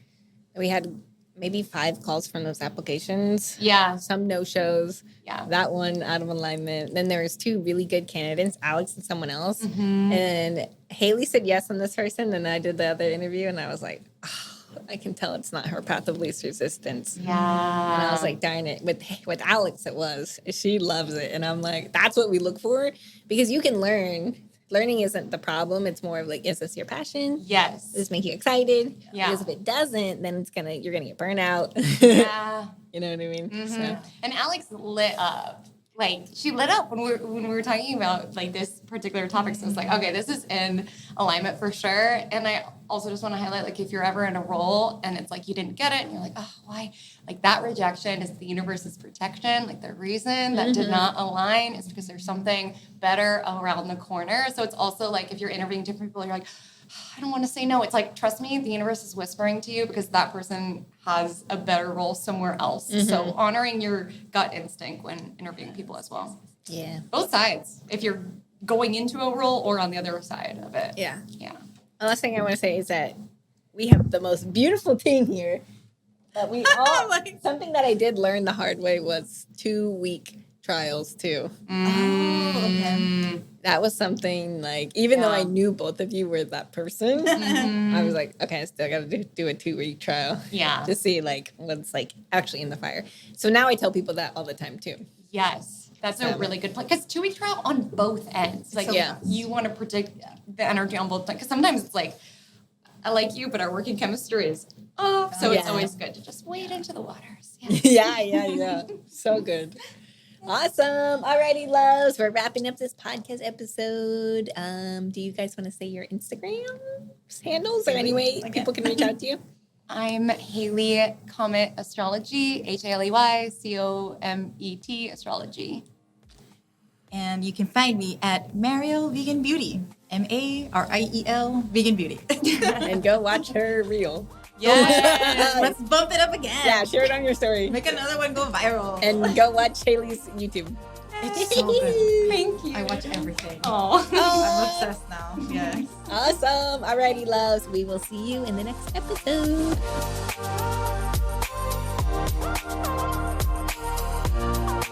we had maybe 5 calls from those applications. Yeah. Some no-shows. Yeah. That one out of alignment. Then there was 2 really good candidates, Alex and someone else. And Haley said yes on this person. And I did the other interview and I was like, I can tell it's not her path of least resistance. Yeah. And I was like, darn it. With Alex, it was. She loves it. And I'm like, that's what we look for. Because you can learn. Learning isn't the problem. It's more of like, is this your passion? Yes. Does this make you excited? Yeah. Because if it doesn't, then you're gonna get burnt out. Yeah. You know what I mean? So. And Alex lit up. Like, she lit up when we were talking about like this particular topic. So it's like, okay, this is in alignment for sure. And I also just want to highlight, like, if you're ever in a role and it's like you didn't get it and you're like, oh, why? Like, that rejection is the universe's protection. Like, the reason that did not align is because there's something better around the corner. So it's also like if you're interviewing different people, you're like, I don't want to say no. It's like, trust me, the universe is whispering to you because that person has a better role somewhere else. So honoring your gut instinct when interviewing people as well. Yeah. Both sides. If you're going into a role or on the other side of it. Yeah. Yeah. The last thing I want to say is that we have the most beautiful team here. But we all, something that I did learn the hard way was 2-week trials too. Oh, okay. That was something like, even though I Yeah. knew both of you were that person, I was like, okay, I still got to do a 2-week trial Yeah. to see like what's like actually in the fire. So now I tell people that all the time too. Yes, that's a really good point. Because 2-week trial on both ends. Like, So Yeah. you want to predict the energy on both. Because sometimes it's like, I like you, but our working chemistry is off. So it's Yeah. always good to just wade into the waters. Yeah. Yeah. So good. Awesome. Alrighty, loves. We're wrapping up this podcast episode. Do you guys want to say your Instagram handles or any way people can reach out to you? I'm Haley Comet Astrology, HALEYCOMET Astrology. And you can find me at Mariel Vegan Beauty. MARIEL Vegan Beauty. And go watch her reel. Yes. Let's bump it up again. Yeah, share it on your story. Make another one go viral. And go watch Haley's YouTube. It's so good. Thank you. I watch everything. Oh. I'm obsessed now. Yes. Awesome. Alrighty, loves. We will see you in the next episode.